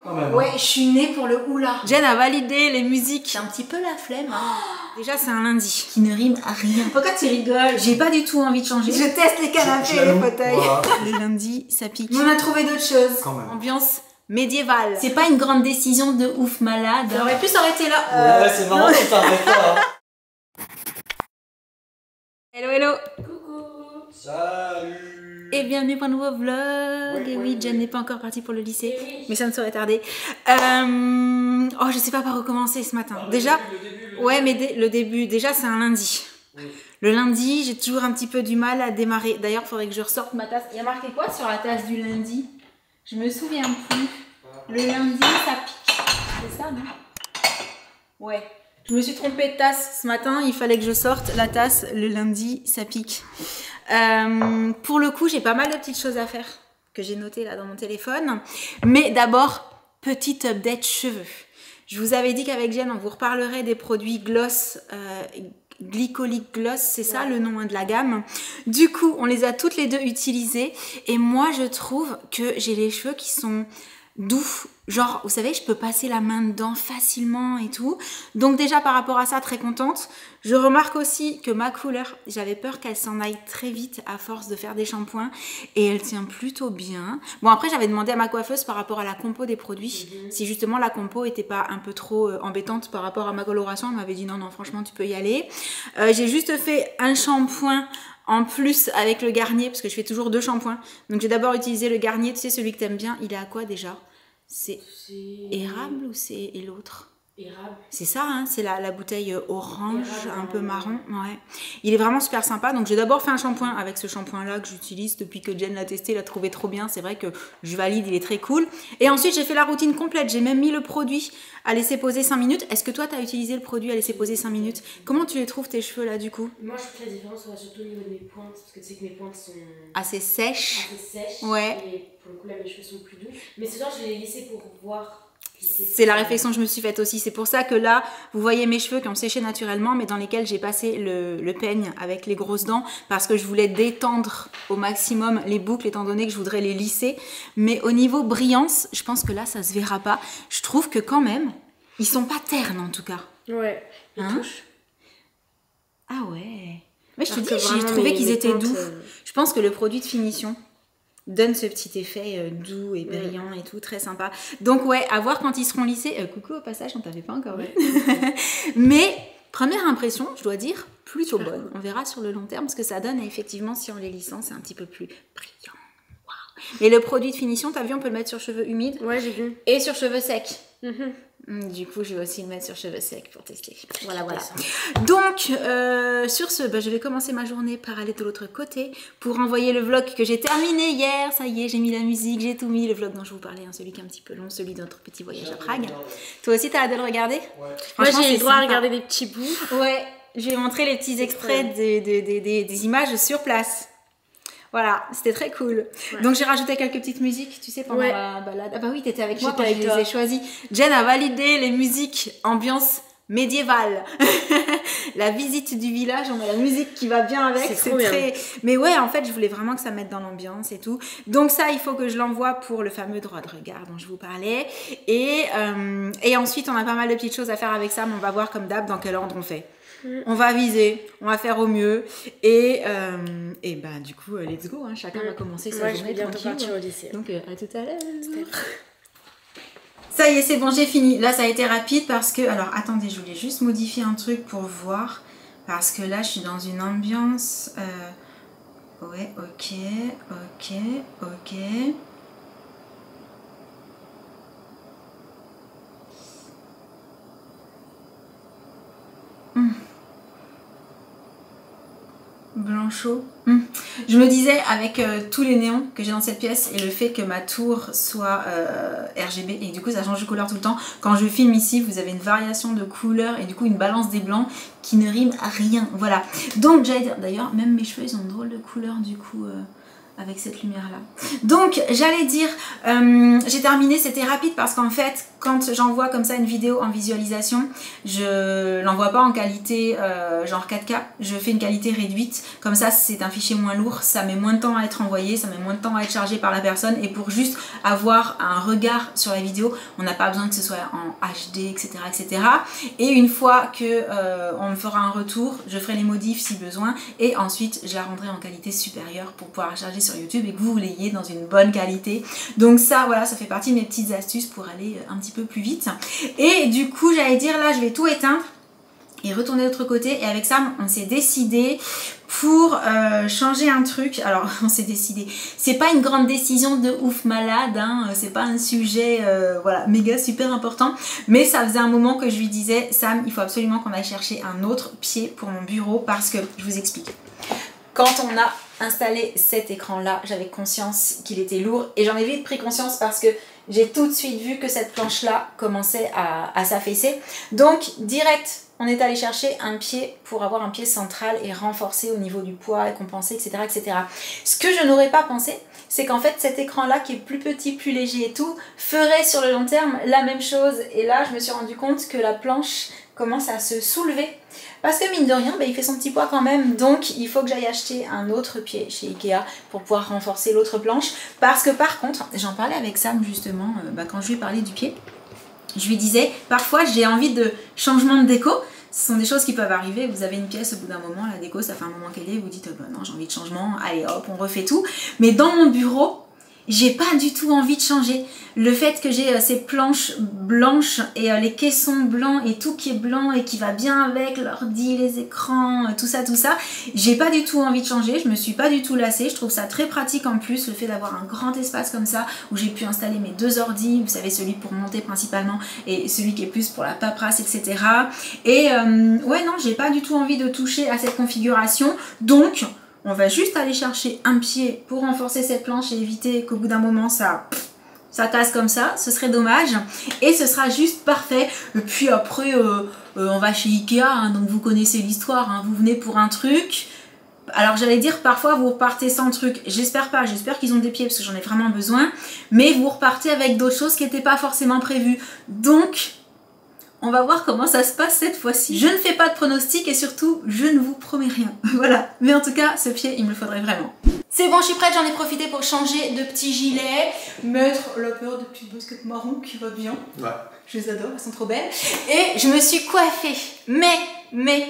Quand même. Ouais, je suis née pour le oula. Jen a validé les musiques. J'ai un petit peu la flemme. Hein. Déjà, c'est un lundi. Qui ne rime à rien. Pourquoi tu rigoles? J'ai pas du tout envie de changer. Je teste les canapés et les fauteuils. Voilà. Le lundi, ça pique. On a trouvé d'autres choses. Quand même. Ambiance médiévale. C'est pas une grande décision de ouf malade. On aurait pu s'arrêter là. Ouais, c'est marrant que t'arrêtes pas. Hein. Hello, hello. Coucou. Salut. Et bienvenue pour un nouveau vlog. Oui, et oui, Jen n'est pas encore partie pour le lycée. Oui. Mais ça ne saurait tarder. Oh, je sais pas par où commencer ce matin. Déjà, ouais, mais le début, déjà, c'est un lundi. Oui. Le lundi, j'ai toujours un petit peu du mal à démarrer. D'ailleurs, il faudrait que je ressorte ma tasse. Il y a marqué quoi sur la tasse du lundi? Je me souviens plus. Le lundi, ça pique. C'est ça, non? Ouais. Je me suis trompée de tasse ce matin. Il fallait que je sorte la tasse. Le lundi, ça pique. Pour le coup, j'ai pas mal de petites choses à faire que j'ai notées là dans mon téléphone. Mais d'abord, petite update cheveux. Je vous avais dit qu'avec Jen, on vous reparlerait des produits Gloss, Glycolic Gloss, c'est ça le nom de la gamme. Du coup, on les a toutes les deux utilisés. Et moi, je trouve que j'ai les cheveux qui sont doux. Genre, vous savez, je peux passer la main dedans facilement et tout. Donc déjà, par rapport à ça, très contente. Je remarque aussi que ma couleur, j'avais peur qu'elle s'en aille très vite à force de faire des shampoings. Et elle tient plutôt bien. Bon, après, j'avais demandé à ma coiffeuse par rapport à la compo des produits. Si justement la compo était pas un peu trop embêtante par rapport à ma coloration. Elle m'avait dit non, non, franchement, tu peux y aller. J'ai juste fait un shampoing en plus avec le Garnier, parce que je fais toujours 2 shampoings. Donc j'ai d'abord utilisé le Garnier, tu sais, celui que t'aimes bien. Il est à quoi déjà? C'est érable ou c'est l'autre? Érable. C'est ça, hein, c'est la bouteille orange, Érable, un peu marron. Ouais. Il est vraiment super sympa. Donc j'ai d'abord fait un shampoing avec ce shampoing-là que j'utilise depuis que Jen l'a testé, l'a trouvé trop bien. C'est vrai que je valide, il est très cool. Et ensuite j'ai fait la routine complète. J'ai même mis le produit à laisser poser 5 minutes. Est-ce que toi tu as utilisé le produit à laisser poser 5 minutes? Comment tu les trouves tes cheveux là du coup? Moi, je trouve que la différence sera surtout au niveau de mes pointes, parce que tu sais que mes pointes sont Assez sèches. assez sèches. Ouais. Et pour le coup, là, mes cheveux sont plus doux. Mais ce soir, je l'ai laissé pour voir. C'est la réflexion que je me suis faite aussi. C'est pour ça que là, vous voyez mes cheveux qui ont séché naturellement, mais dans lesquels j'ai passé le peigne avec les grosses dents, parce que je voulais détendre au maximum les boucles, étant donné que je voudrais les lisser. Mais au niveau brillance, je pense que là, ça se verra pas. Je trouve que quand même, ils sont pas ternes en tout cas. Ouais, ils Hein? touchent. Ah ouais. Mais je te Alors dis, que j'ai vraiment, trouvé mes- qu'ils mes étaient pointes, doux. Je pense que le produit de finition donne ce petit effet doux et brillant et tout, très sympa. Donc ouais, à voir quand ils seront lissés. Coucou au passage, on t'avait pas encore vu. Mais première impression, je dois dire, plutôt bonne. On verra sur le long terme ce que ça donne. Et effectivement, si on les lissant, c'est un petit peu plus brillant. Waouh. Et le produit de finition, t'as vu, on peut le mettre sur cheveux humides Ouais, j'ai vu. et sur cheveux secs. Mhm. Du coup, je vais aussi le mettre sur cheveux secs pour tester. Voilà, voilà. Donc, sur ce, je vais commencer ma journée par aller de l'autre côté pour envoyer le vlog que j'ai terminé hier. Ça y est, j'ai mis la musique, j'ai tout mis. Le vlog dont je vous parlais, hein, celui qui est un petit peu long, celui de notre petit voyage à Prague. Toi aussi, t'as hâte de le regarder? Moi, Franchement, j'ai eu c'est le droit à sympa. regarder des petits bouts. Ouais, je vais montrer les petits extraits des images sur place. Voilà, c'était très cool. Ouais. Donc j'ai rajouté quelques petites musiques, tu sais, pendant Ouais. la balade. Ah bah oui, t'étais avec moi J'étais quand je avec les toi. ai choisis. Jen a validé les musiques ambiance médiévale. La visite du village, on a la musique qui va bien avec. C'est trop bien. Mais ouais, en fait, je voulais vraiment que ça mette dans l'ambiance et tout. Donc ça, il faut que je l'envoie pour le fameux droit de regard dont je vous parlais. Et ensuite, on a pas mal de petites choses à faire avec ça, mais on va voir comme d'hab dans quel ordre on fait. On va viser, on va faire au mieux et bah du coup let's go, hein, chacun va commencer sa Moi, je journée vais bientôt tranquille. partir au lycée. Donc à tout à l'heure. Ça y est, c'est bon, j'ai fini. Là ça a été rapide parce que, alors attendez, je voulais juste modifier un truc pour voir, parce que là je suis dans une ambiance ouais, ok. Blanchot. Je me disais, avec tous les néons que j'ai dans cette pièce et le fait que ma tour soit RGB et du coup ça change de couleur tout le temps, quand je filme ici vous avez une variation de couleurs et du coup une balance des blancs qui ne rime à rien. Voilà. Donc j'allais dire, d'ailleurs même mes cheveux ils ont une drôle de couleur du coup avec cette lumière-là. Donc, j'allais dire, j'ai terminé, c'était rapide parce qu'en fait, quand j'envoie comme ça une vidéo en visualisation, je l'envoie pas en qualité genre 4K, je fais une qualité réduite. Comme ça, c'est un fichier moins lourd, ça met moins de temps à être envoyé, ça met moins de temps à être chargé par la personne. Et pour juste avoir un regard sur la vidéo, on n'a pas besoin que ce soit en HD, etc. etc. Et une fois que on me fera un retour, je ferai les modifs si besoin. Et ensuite, je la rendrai en qualité supérieure pour pouvoir la charger sur YouTube et que vous l'ayez dans une bonne qualité. Donc ça, voilà, ça fait partie de mes petites astuces pour aller un petit peu plus vite. Et du coup, j'allais dire, là, je vais tout éteindre et retourner de l'autre côté. Et avec Sam, on s'est décidé pour changer un truc. Alors, on s'est décidé. C'est pas une grande décision de ouf malade, hein. C'est pas un sujet, voilà, méga super important. Mais ça faisait un moment que je lui disais, Sam, il faut absolument qu'on aille chercher un autre pied pour mon bureau parce que, je vous explique. Quand on a installé cet écran-là, j'avais conscience qu'il était lourd et j'en ai vite pris conscience parce que j'ai tout de suite vu que cette planche-là commençait à s'affaisser. Donc, direct, on est allé chercher un pied pour avoir un pied central et renforcé au niveau du poids et compenser, etc. etc. Ce que je n'aurais pas pensé, c'est qu'en fait, cet écran-là, qui est plus petit, plus léger et tout, ferait sur le long terme la même chose. Et là, je me suis rendu compte que la planche commence à se soulever. Parce que mine de rien, il fait son petit poids quand même, donc il faut que j'aille acheter un autre pied chez Ikea pour pouvoir renforcer l'autre planche. Parce que par contre, j'en parlais avec Sam justement, quand je lui ai parlé du pied, je lui disais, parfois j'ai envie de changement de déco. Ce sont des choses qui peuvent arriver, vous avez une pièce au bout d'un moment, la déco ça fait un moment qu'elle est, vous dites non j'ai envie de changement, allez hop on refait tout. Mais dans mon bureau, j'ai pas du tout envie de changer. Le fait que j'ai ces planches blanches et les caissons blancs et tout qui est blanc et qui va bien avec l'ordi, les écrans, tout ça, j'ai pas du tout envie de changer. Je me suis pas du tout lassée. Je trouve ça très pratique en plus, le fait d'avoir un grand espace comme ça où j'ai pu installer mes deux ordis, vous savez celui pour monter principalement et celui qui est plus pour la paperasse, etc. Et ouais non, j'ai pas du tout envie de toucher à cette configuration. Donc on va juste aller chercher un pied pour renforcer cette planche et éviter qu'au bout d'un moment ça casse comme ça, ce serait dommage. Et ce sera juste parfait. Et puis après, on va chez Ikea, hein, donc vous connaissez l'histoire, hein, vous venez pour un truc. Alors j'allais dire parfois vous repartez sans truc, j'espère pas, j'espère qu'ils ont des pieds parce que j'en ai vraiment besoin. Mais vous repartez avec d'autres choses qui n'étaient pas forcément prévues. Donc on va voir comment ça se passe cette fois-ci. Je ne fais pas de pronostic et surtout, je ne vous promets rien. Voilà. Mais en tout cas, ce pied, il me le faudrait vraiment. C'est bon, je suis prête, j'en ai profité pour changer de petit gilet, mettre la paire de petites baskets marron qui va bien. Ouais. Je les adore, elles sont trop belles. Et je me suis coiffée. Mais,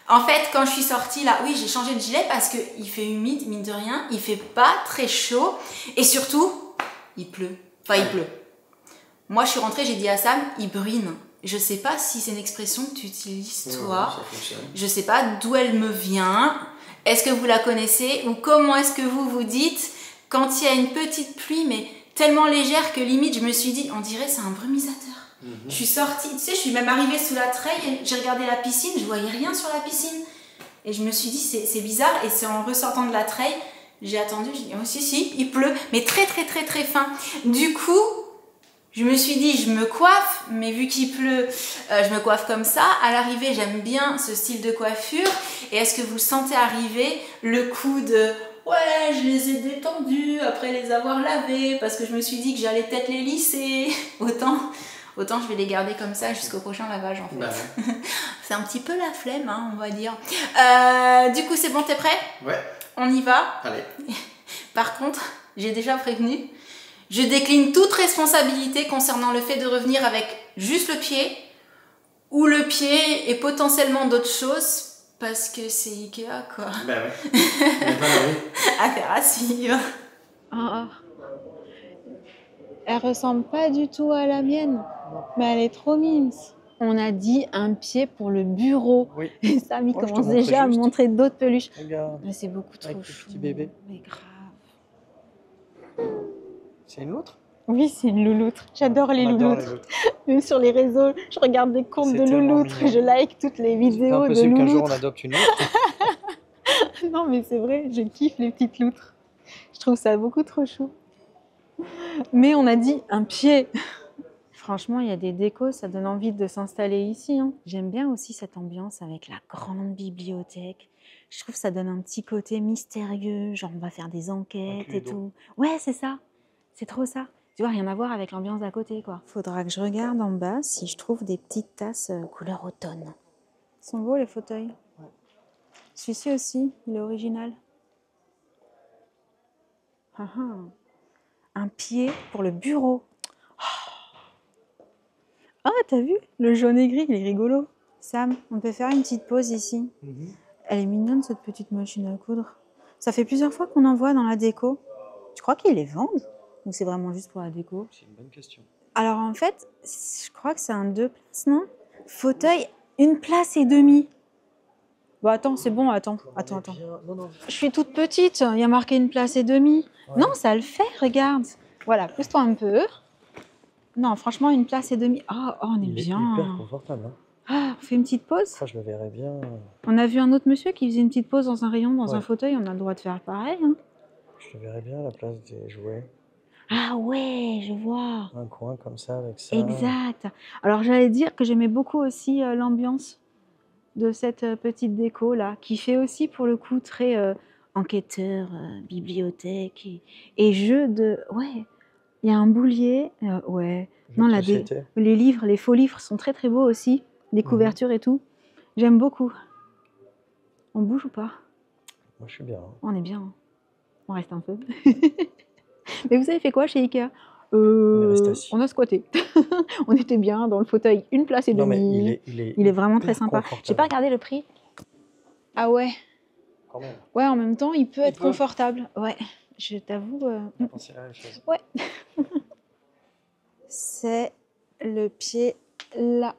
en fait, quand je suis sortie là, oui, j'ai changé de gilet parce qu'il fait humide, mine de rien. Il fait pas très chaud. Et surtout, il pleut. Enfin, il pleut. Moi, je suis rentrée, j'ai dit à Sam, il bruine. Je sais pas si c'est une expression que tu utilises toi, je sais pas d'où elle me vient, est-ce que vous la connaissez ou comment est-ce que vous vous dites quand il y a une petite pluie mais tellement légère que limite je me suis dit on dirait c'est un brumisateur. Je suis sortie, tu sais, je suis même arrivée sous la treille, j'ai regardé la piscine, je voyais rien sur la piscine et je me suis dit c'est bizarre et c'est en ressortant de la treille, j'ai attendu, j'ai dit oh si il pleut mais très fin. Du coup je me suis dit, je me coiffe, mais vu qu'il pleut, je me coiffe comme ça. À l'arrivée, j'aime bien ce style de coiffure. Et est-ce que vous le sentez arriver, le coup de « Ouais, je les ai détendus après les avoir lavés parce que je me suis dit que j'allais peut-être les lisser. » Autant je vais les garder comme ça jusqu'au prochain lavage en fait. Bah ouais. C'est un petit peu la flemme, hein, on va dire. Du coup, c'est bon, t'es prêt? Ouais. On y va? Allez. Par contre, j'ai déjà prévenu. Je décline toute responsabilité concernant le fait de revenir avec juste le pied ou le pied et potentiellement d'autres choses parce que c'est Ikea quoi. Bah ouais. Affaire à suivre. Elle ressemble pas du tout à la mienne, mais elle est trop mince. On a dit un pied pour le bureau. Oui. Et Sam, il Moi, je te commence montrais déjà à me juste. montrer d'autres peluches. Regarde, Mais c'est beaucoup trop avec le chou. petit bébé. Mais grave. C'est une loutre? Oui, c'est une louloutre. J'adore les On adore louloutres. les loutres. Même sur les réseaux, je regarde des comptes C'est de tellement louloutres. mignon. Je like toutes les C'est vidéos de impossible qu'un jour on louloutres. adopte une loutre. Non, mais c'est vrai, je kiffe les petites loutres. Je trouve ça beaucoup trop chou. Mais on a dit un pied. Franchement, il y a des décos, ça donne envie de s'installer ici. Hein. J'aime bien aussi cette ambiance avec la grande bibliothèque. Je trouve que ça donne un petit côté mystérieux, genre on va faire des enquêtes et tout. Ouais, c'est ça. C'est trop ça. Tu vois, rien à voir avec l'ambiance d'à côté, quoi. Faudra que je regarde en bas si je trouve des petites tasses couleur automne. Ils sont beaux, les fauteuils. Ouais. Celui-ci aussi, il est original. Ah, ah. Un pied pour le bureau. Ah, t'as vu? Le jaune et gris, il est rigolo. Sam, on peut faire une petite pause ici. Elle est mignonne, cette petite machine à coudre. Ça fait plusieurs fois qu'on en voit dans la déco. Tu crois qu'ils les vendent? Ou c'est vraiment juste pour la déco? C'est une bonne question. Alors, en fait, je crois que c'est un 2 places, non? Fauteuil, 1 place et demie. Bon, attends, c'est bon, attends. Non. Je suis toute petite, il y a marqué 1 place et demie. Ouais. Non, ça le fait, regarde. Voilà, pousse-toi un peu. Non, franchement, 1 place et demie. Oh, on est bien. Il est hyper confortable. Hein. Ah, on fait une petite pause? Ça, je le verrais bien. On a vu un autre monsieur qui faisait une petite pause dans un rayon, dans un fauteuil. On a le droit de faire pareil. Hein. Je le verrais bien à la place des jouets. Ah ouais, je vois. Un coin comme ça, avec ça. Exact. Alors, j'allais dire que j'aimais beaucoup aussi l'ambiance de cette petite déco là, qui fait aussi pour le coup très enquêteur, bibliothèque et jeu de... Ouais, il y a un boulier, ouais. Non, les livres, les faux livres sont très très beaux aussi, les couvertures et tout. J'aime beaucoup. On bouge ou pas? Moi je suis bien. Hein. On est bien. Hein. On reste un peu. Mais vous avez fait quoi chez Ikea? On est resté assis. On a squatté. On était bien dans le fauteuil, 1 place et demie. Mais il est vraiment très sympa. J'ai pas regardé le prix. Ah ouais. Quand même. Ouais, en même temps, il peut être confortable. Ouais, je t'avoue. C'est la même chose. Ouais. C'est le pied là.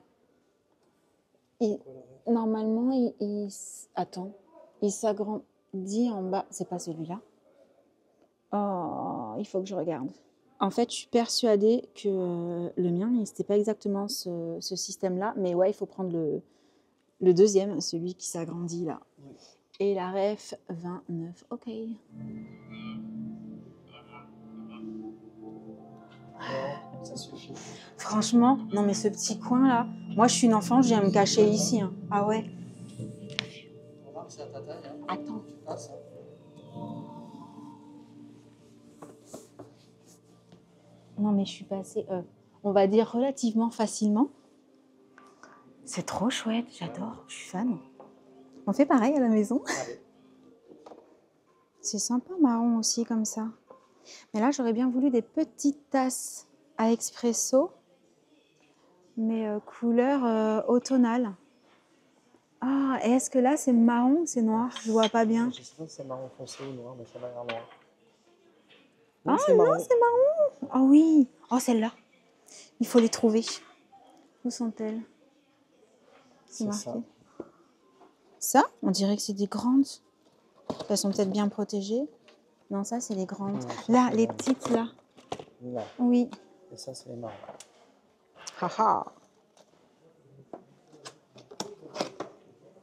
Normalement, attends, il s'agrandit en bas. C'est pas celui-là. Oh, il faut que je regarde. En fait, je suis persuadée que le mien, c'était pas exactement ce système-là, mais ouais, il faut prendre le deuxième, celui qui s'agrandit là. Oui. Et la ref 29, ok. Non, ça suffit. Franchement, non mais ce petit coin là, moi je suis une enfant, je viens me cacher ici. Hein. Ah ouais. Remarque, c'est à ta taille. Hein. Attends. Tu passes, hein. Non mais je suis passée, on va dire relativement facilement. C'est trop chouette, j'adore, je suis fan. On fait pareil à la maison. C'est sympa marron aussi comme ça. Mais là j'aurais bien voulu des petites tasses à expresso, mais couleur automnale. Ah, et est-ce que là c'est marron ou c'est noir? Je vois pas bien. Je sais pas si c'est marron foncé ou noir, mais ça m'a l'air noir. Ah non, c'est marron. Oh oui. Oh, celle-là. Il faut les trouver. Où sont-elles? C'est marqué. Ça, on dirait que c'est des grandes. Elles sont peut-être bien protégées. Non, ça, c'est les grandes. Non, ça, là, les petites, là. Là. Oui. Et ça, c'est les marrons. Haha.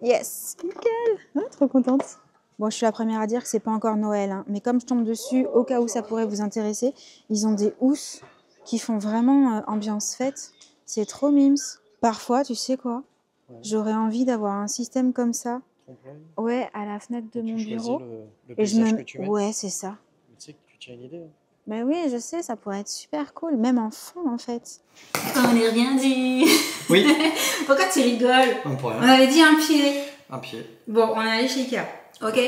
Yes. Nickel. Ah, trop contente. Bon, je suis la première à dire que c'est pas encore Noël, hein. Mais comme je tombe dessus, au cas où ça pourrait vous intéresser, ils ont des housses qui font vraiment ambiance fête. C'est trop mimes. Parfois, tu sais quoi? Ouais. J'aurais envie d'avoir un système comme ça. Ouais, à la fenêtre de mon bureau. Le paysage que tu mets. Ouais, c'est ça. Mais tu sais que tu as une idée. Hein. Ben oui, je sais, ça pourrait être super cool, même en fond en fait. On n'est rien dit. Oui. Pourquoi tu rigoles? On avait dit un pied. Un pied. Bon, on est allé chez Ikea. Ok.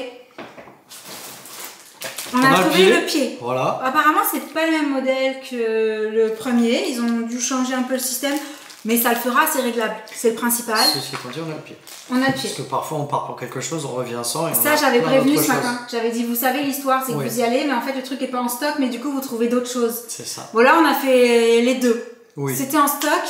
On a trouvé le pied. Voilà. Apparemment, c'est pas le même modèle que le premier. Ils ont dû changer un peu le système, mais ça le fera, c'est réglable. C'est le principal. Ceci étant dit, on a le pied. On a le pied. Parce que parfois, on part pour quelque chose, on revient sans. Et ça, j'avais prévenu ce matin. J'avais dit, vous savez, l'histoire, c'est que vous y allez, mais en fait, le truc est pas en stock, mais du coup, vous trouvez d'autres choses. C'est ça. Voilà, on a fait les deux. Oui. C'était en stock.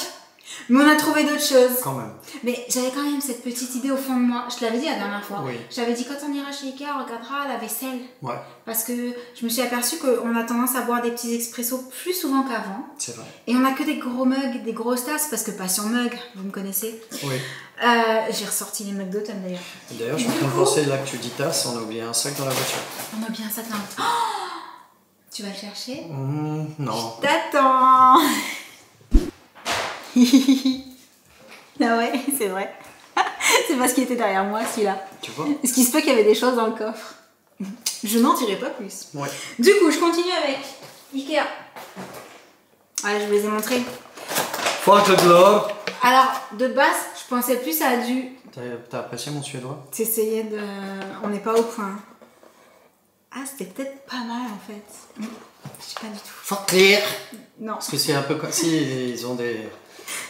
Mais on a trouvé d'autres choses. Quand même. Mais j'avais quand même cette petite idée au fond de moi. Je te l'avais dit la dernière fois. Oui. J'avais dit quand on ira chez Ikea, on regardera la vaisselle. Ouais. Parce que je me suis aperçue qu'on a tendance à boire des petits expressos plus souvent qu'avant. C'est vrai. Et on a que des gros mugs, des grosses tasses, parce que passion mug, vous me connaissez. Oui. J'ai ressorti les mugs d'automne d'ailleurs. D'ailleurs, je suis en train de penser, là que tu dis tasse, on a oublié un sac dans la voiture. On a oublié un sac dans la voiture. Oh, tu vas le chercher? Non. Je t'attends. Ah ouais, c'est vrai. C'est parce qu'il était derrière moi, celui-là. Tu vois? Est-ce qu'il se peut qu'il y avait des choses dans le coffre? Je n'en dirai pas plus. Ouais. Du coup, je continue avec Ikea. Ouais, je vous les ai montrés. Folklore. Alors, de base, je pensais plus à du... T'as apprécié mon suédois? T'essayais de... On n'est pas au point. Ah, c'était peut-être pas mal, en fait. Je sais pas du tout. Folklore. Non, Parce que c'est un peu comme si ils ont des...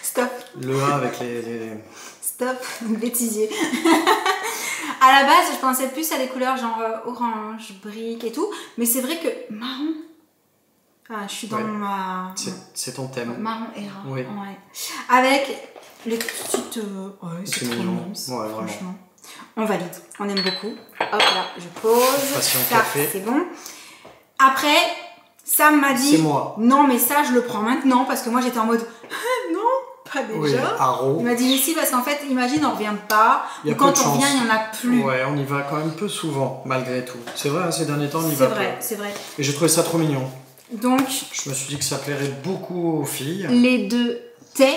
stop. Le A avec les... Stop, bêtisier. À la base, je pensais plus à des couleurs genre orange, brique et tout. Mais c'est vrai que marron... Ah, je suis dans Ouais. ma... C'est ton thème. Marron et rare. Oui. Ouais. Avec les petites... Ouais, c'est C'est trop mignon. mignon. Ouais, vraiment. Franchement. On valide. On aime beaucoup. Hop là, je pose. Passion Ça, café. c'est bon. Après, Sam m'a dit... C'est moi. Non, mais ça, je le prends maintenant. Parce que moi, j'étais en mode... non, pas déjà. Oui, Haro. Il m'a dit ici parce qu'en fait, imagine, on revient pas. Il y a Ou quand peu de on revient, chance. il n'y en a plus. Ouais, on y va quand même peu souvent, malgré tout. C'est vrai, hein, ces derniers temps, on y C'est va vrai, peu. c'est vrai. Et j'ai trouvé ça trop mignon. Donc, Je me suis dit que ça plairait beaucoup aux filles. les deux thés.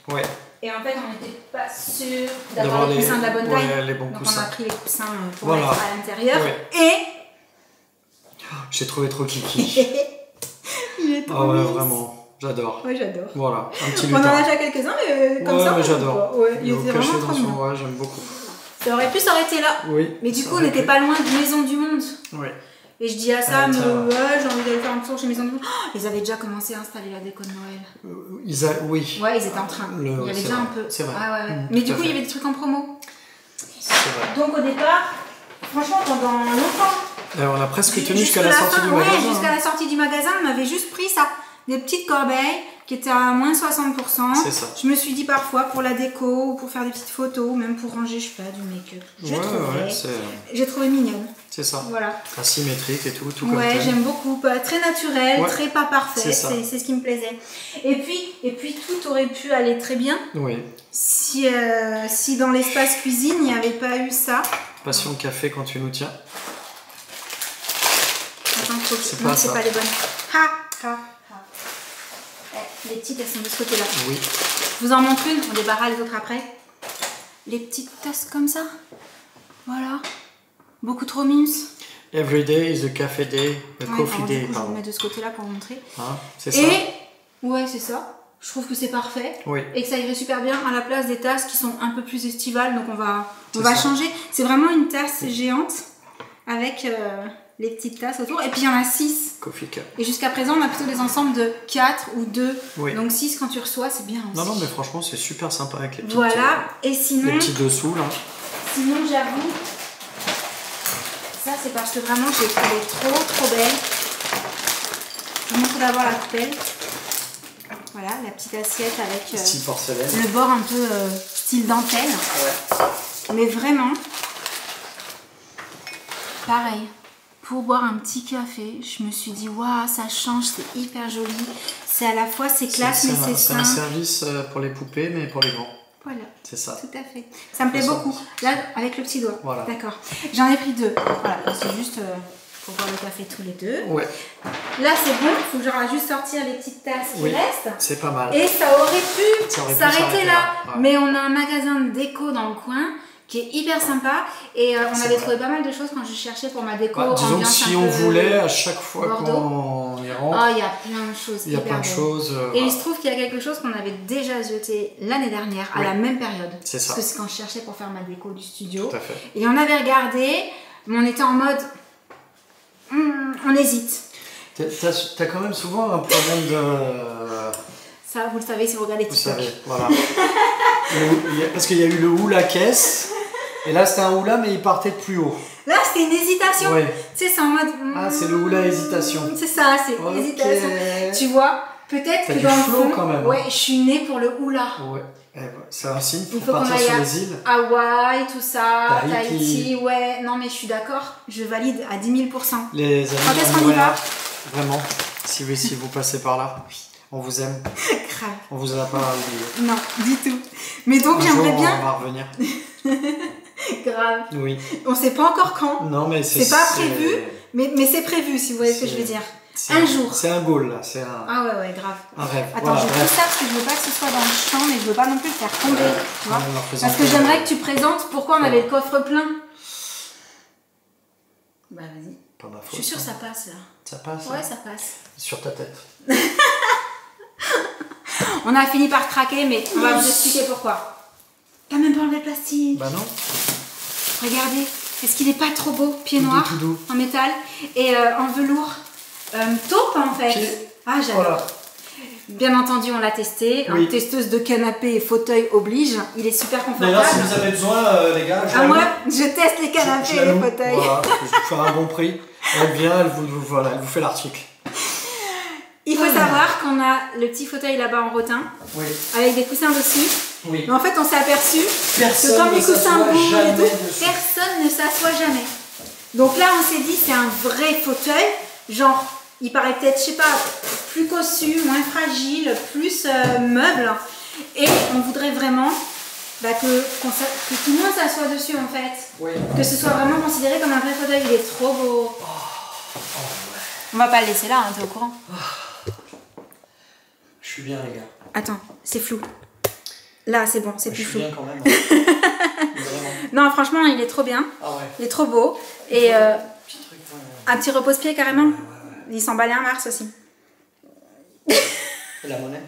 Ouais. Et en fait, on n'était pas sûr D'avoir d'avoir les coussins de la bonne taille. Ouais, les bons Donc, on a coussins. pris les coussins pour Voilà. mettre à l'intérieur. Ouais. Et... J'ai trouvé trop kiki. il est trop Ah ouais, mignon. vraiment. J'adore. Ouais, j'adore. Voilà, un petit On en a lutin. déjà quelques-uns, mais comme Ouais, ça, mais on j'adore. peut pas. Ouais, il Il était est caché vraiment dans trop son... mignon. Ouais, j'aime beaucoup. Ça aurait pu s'arrêter là. Oui. Mais du ça coup, on aurait n'était pu. pas loin de Maison du Monde. Oui. Et je dis à Sam, ça va. ouais, j'ai envie d'aller faire un tour chez Maison du Monde. Oh, ils avaient déjà commencé à installer la déco de Noël. Oui. Ouais, ils étaient en train. Il y avait c'est déjà vrai. un peu. C'est vrai. Ah ouais, ouais. Mm, Mais tout du à coup, il y fait. avait des trucs en promo. C'est vrai. Donc au départ, franchement, pendant longtemps. On a presque tenu jusqu'à jusqu'à la sortie du magasin. Ouais, jusqu'à la sortie du magasin, on avait juste pris ça. Des petites corbeilles qui étaient à moins 60%. C'est ça. Je me suis dit parfois pour la déco ou pour faire des petites photos, ou même pour ranger, je sais pas, du make-up. J'ai trouvé mignonne. c'est ça. Voilà. Asymétrique et tout comme Ouais, thème. j'aime beaucoup. Très naturel, Ouais. très pas parfait. C'est ça. C'est ce qui me plaisait. Et puis tout aurait pu aller très bien Oui. si dans l'espace cuisine, il n'y avait pas eu ça. Passion café quand tu nous tiens. Attends, faut que... C'est Non, pas c'est ça. pas les bonnes. Les petites, elles sont de ce côté-là. Oui. Je vous en montre une, on débarrasse les autres après. Les petites tasses comme ça. Voilà. Beaucoup trop mimes. Every day is a café day, a Ouais, coffee alors, day, du coup, je vais pardon. le mettre de ce côté-là pour montrer. Hein, c'est ça. Et, ouais, c'est ça. Je trouve que c'est parfait. Oui. Et que ça irait super bien à la place des tasses qui sont un peu plus estivales. Donc on va C'est ça. changer. C'est vraiment une tasse géante avec les petites tasses autour. Et puis il y en a 6. Coffee cup. Et jusqu'à présent, on a plutôt des ensembles de 4 ou 2. Oui. Donc 6 quand tu reçois, c'est bien aussi. Non, non, mais franchement, c'est super sympa avec les petites, Voilà. Et sinon, les petits dessous, là. sinon j'avoue, ça c'est parce que vraiment je l'ai trouvée trop belle. Je vous montre d'abord la poubelle. Voilà, la petite assiette avec Style porcelaine. le bord un peu style dentelle. Ouais. Mais vraiment, pareil, pour boire un petit café, je me suis dit, waouh, ça change, c'est hyper joli. C'est à la fois, c'est classe, mais c'est C'est un simple. service pour les poupées, mais pour les grands. Voilà, C'est ça. tout à fait. Ça me plaît C'est ça. beaucoup. Là, avec le petit doigt. Voilà. D'accord. J'en ai pris 2. Voilà, c'est juste pour boire le café tous les deux. Ouais, Là, c'est bon, il faut que j'aurai juste sortir les petites tasses qui Oui. restent. c'est pas mal. Et ça aurait pu Ça aurait pu s'arrêter s'arrêter là. là, ouais. Mais on a un magasin de déco dans le coin qui est hyper sympa. Et on C'est avait vrai. trouvé pas mal de choses quand je cherchais pour ma déco. Bah, disons que ambiance si un on peu voulait, à chaque fois Bordeaux. qu'on y rentre, Oh, il y a plein de choses. il y a hyper plein de belles. choses. Et il voilà. se trouve qu'il y a quelque chose qu'on avait déjà jeté l'année dernière, à Oui. la même période. C'est ça. Parce que c'est quand je cherchais pour faire ma déco du studio. Tout à fait. Et on avait regardé, mais on était en mode... on hésite. T'as quand même souvent un problème de... Ça, vous le savez si vous regardez Vous TikTok. savez, voilà. Parce qu'il y a eu le hula caisse, et là c'était un hula, mais il partait de plus haut. Là, c'était une hésitation. Ouais. Tu sais, c'est en mode... Ah, c'est le hula hésitation. C'est ça, c'est Ok. hésitation. Tu vois, peut-être T'as que du dans le flow fond... quand même. Ouais, je suis née pour le hula. Ouais. C'est un signe Il pour faut qu'on partir aille sur à les îles. Hawaï, tout ça, Tahiti. Tahiti, ouais. Non, mais je suis d'accord, je valide à 10 000 %. Les amis, Quand est-ce qu'on y Montréal, va? Vraiment, si vous passez par là, on vous aime, Grave. on vous a pas oublié. Non, du tout. Mais donc, Un j'aimerais jour, bien... on va revenir. Grave. Oui. On sait pas encore quand, Non, mais C'est pas prévu. mais c'est prévu, si vous voyez ce que je veux dire. Un jour. C'est un goal là, c'est un, Ah ouais, grave. un rêve. Attends, Voilà, je bref. fais ça parce que je veux pas que ce soit dans le champ, mais je veux pas non plus le faire tomber. Tu vois On va parce présenter- que j'aimerais que tu présentes pourquoi on avait le coffre plein. Bah vas-y. Pas ma faute. Je suis sûre que hein. ça passe là. Ça passe. Ouais, hein. ça passe. Sur ta tête. On a fini par craquer, mais on va vous expliquer pourquoi. T'as même pas enlevé le plastique. Bah non. Regardez, est-ce qu'il est pas trop beau? Pied Tout doux, noir, tout doux. en métal et en velours. Taupe en fait. Pied. Ah, j'adore. Voilà. Bien entendu, on l'a testé. Oui. Testeuse de canapé et fauteuil oblige. Il est super confortable. D'ailleurs, si vous avez besoin, les gars, Ah, moi, je teste les canapés et les fauteuils. Voilà, je vais vous faire un bon prix. Elle vient, voilà, elle vous fait l'article. Il faut savoir qu'on a le petit fauteuil là-bas en rotin, Oui. avec des coussins dessus. Oui. Mais en fait, on s'est aperçu Personne que comme ne les coussins s'assoit bougent et jamais tout, dessus. personne ne s'assoit jamais. Donc là, on s'est dit, c'est un vrai fauteuil. Genre, il paraît peut-être, je sais pas, plus cossu, moins fragile, plus meuble. Et on voudrait vraiment bah, que tout le monde s'assoie dessus en fait. Oui. Que ce soit vraiment considéré comme un vrai fauteuil. Il est trop beau. On va pas le laisser là, hein, t'es au courant? Je suis bien, les gars. Attends, c'est flou. Là, c'est bon, c'est Je plus suis flou. bien quand même. Hein. Vraiment. Non, franchement, il est trop bien. Ah ouais. Il est trop beau. Et Petit truc, ouais. un petit repose-pied carrément. Il s'emballait un mars aussi. Et la monnaie.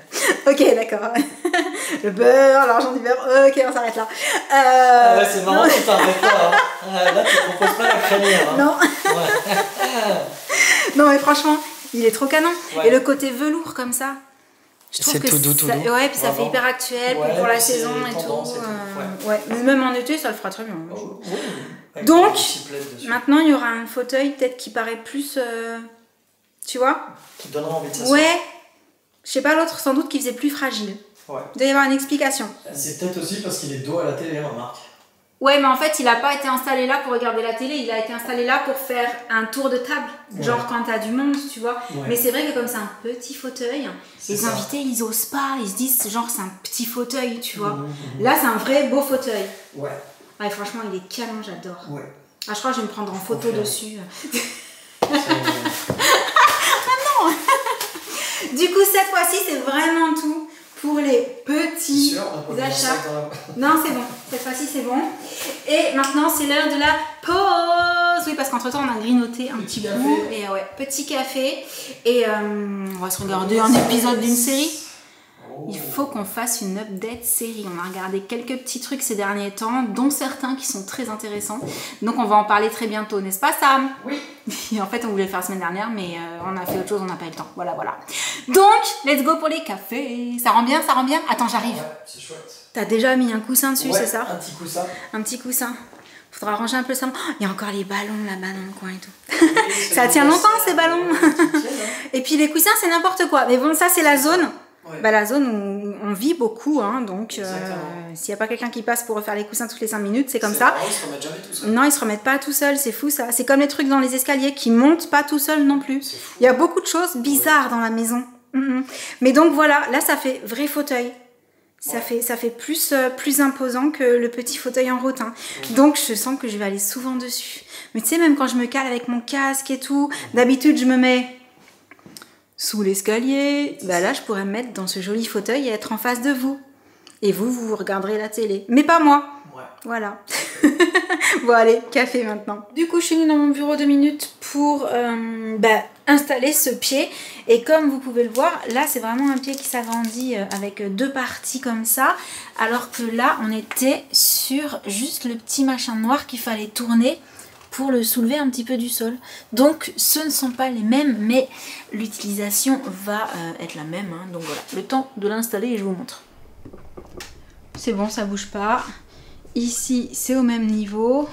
Ok, d'accord. Le beurre, l'argent du beurre. Ok, on s'arrête là. Ah ouais, c'est marrant, tu t'arrêtes pas. Hein. Là, tu proposes pas la crémière. Hein. Non. Ouais. Non, mais franchement, il est trop canon. Ouais. Et le côté velours comme ça. Je trouve C'est que tout doux, tout ça, doux. ouais, puis ça fait Vraiment. hyper actuel Ouais, pour la puis c'est saison et tout. tendance et tout, Ouais. Mais même en été, ça le fera très bien. Oh, oui. Avec Donc, des petits plaids dessus. Maintenant, il y aura un fauteuil peut-être qui paraît plus. Tu vois? Qui te donnera envie de s'asseoir. Ouais. Je sais pas, l'autre, sans doute, qui faisait plus fragile. Ouais. Il doit y avoir une explication. C'est peut-être aussi parce qu'il est dos à la télé, remarque. Ouais, mais en fait, il n'a pas été installé là pour regarder la télé, il a été installé là pour faire un tour de table. Ouais. Genre quand t'as du monde, tu vois. Ouais. Mais c'est vrai que comme c'est un petit fauteuil, C'est les ça. invités, ils osent pas, ils se disent genre c'est un petit fauteuil, tu vois. Mhm. Là, c'est un vrai beau fauteuil. Ouais. Ouais, franchement, il est canon, j'adore. Ouais. Ah, je crois que je vais me prendre en photo Confirme. dessus. C'est- Du coup, cette fois-ci, c'est vraiment tout pour les petits sûr, on peut achats. mettre ça dans la- Non, c'est bon. Cette fois-ci, c'est bon. Et maintenant, c'est l'heure de la pause. Oui, parce qu'entre-temps, on a grignoté un petit café. bout. Et ouais, petit café. Et on va se regarder un épisode d'une série. Il faut qu'on fasse une update série. On a regardé quelques petits trucs ces derniers temps, dont certains qui sont très intéressants. Donc, on va en parler très bientôt, n'est-ce pas, Sam? Oui. Et en fait, on voulait le faire la semaine dernière, mais on a fait autre chose, on n'a pas eu le temps. Voilà, voilà. Donc, let's go pour les cafés. Ça rend bien, ça rend bien? Attends, j'arrive. Ouais, c'est chouette. T'as déjà mis un coussin dessus, Ouais, c'est ça? Un petit coussin. Un petit coussin. Faudra ranger un peu le salon. Oh, il y a encore les ballons là-bas dans le coin et tout. Ça tient longtemps, ces ballons. Et puis les coussins, c'est n'importe quoi. Mais bon, ça, c'est la zone. Ouais. Bah, la zone où on vit beaucoup, hein, donc Exactement. s'il n'y a pas quelqu'un qui passe pour refaire les coussins toutes les 5 minutes, c'est comme ça. Ils se remettent jamais tout seul. Non, ils se remettent pas tout seuls, c'est fou ça. C'est comme les trucs dans les escaliers qui montent pas tout seuls non plus. C'est fou. Il y a beaucoup de choses bizarres dans la maison. Mais donc voilà, là ça fait vrai fauteuil. Ça fait plus imposant que le petit fauteuil en rotin. Donc je sens que je vais aller souvent dessus. Mais tu sais, même quand je me cale avec mon casque et tout, d'habitude je me mets sous l'escalier. Bah là, je pourrais me mettre dans ce joli fauteuil et être en face de vous. Et vous regarderez la télé. Mais pas moi. Ouais. Voilà. Bon, allez, café maintenant. Du coup, je suis venue dans mon bureau 2 minutes pour installer ce pied. Et comme vous pouvez le voir, là, c'est vraiment un pied qui s'agrandit avec 2 parties comme ça. Alors que là, on était sur juste le petit machin noir qu'il fallait tourner pour le soulever un petit peu du sol. Donc, ce ne sont pas les mêmes, mais l'utilisation va être la même. Hein. Donc voilà, le temps de l'installer et je vous montre. C'est bon, ça bouge pas. Ici, c'est au même niveau.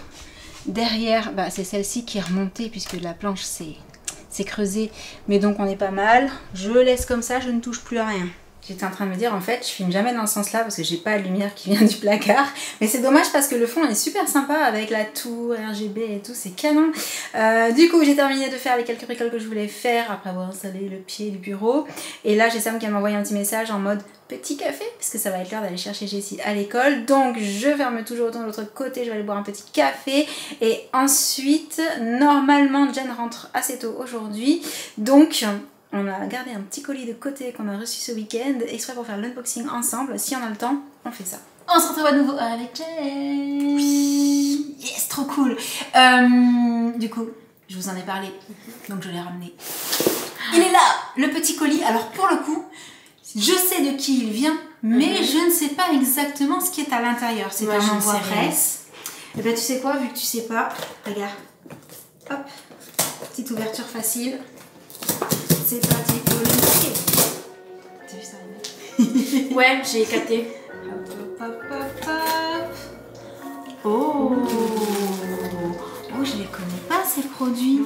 Derrière, c'est celle-ci qui est remontée puisque la planche s'est creusée. Mais donc, on est pas mal. Je laisse comme ça, je ne touche plus à rien. J'étais en train de me dire, en fait, je filme jamais dans ce sens-là parce que j'ai pas la lumière qui vient du placard. Mais c'est dommage parce que le fond est super sympa avec la tour, RGB et tout, c'est canon. Du coup, j'ai terminé de faire les quelques bricoles que je voulais faire après avoir installé le pied du bureau. Et là, j'ai Sam qui m'a envoyé un petit message en mode petit café, parce que ça va être l'heure d'aller chercher Jessie à l'école. Donc, je ferme toujours autant de l'autre côté, je vais aller boire un petit café. Et ensuite, normalement, Jen rentre assez tôt aujourd'hui. Donc, on a gardé un petit colis de côté qu'on a reçu ce week-end, exprès pour faire l'unboxing ensemble. Si on a le temps, on fait ça. On se retrouve à nouveau avec Jen. Oui. Yes, trop cool. Du coup, je vous en ai parlé, donc je l'ai ramené. Il est là, le petit colis. Alors pour le coup, je sais de qui il vient, mais je ne sais pas exactement ce qui est à l'intérieur. C'est un envoi presse. Et bien tu sais quoi, vu que tu sais pas, regarde. Hop, petite ouverture facile. C'est parti pour le marquer. T'as vu ça, Annette? Ouais, j'ai capté. Hop, hop, hop, hop. Oh, je les connais pas ces produits.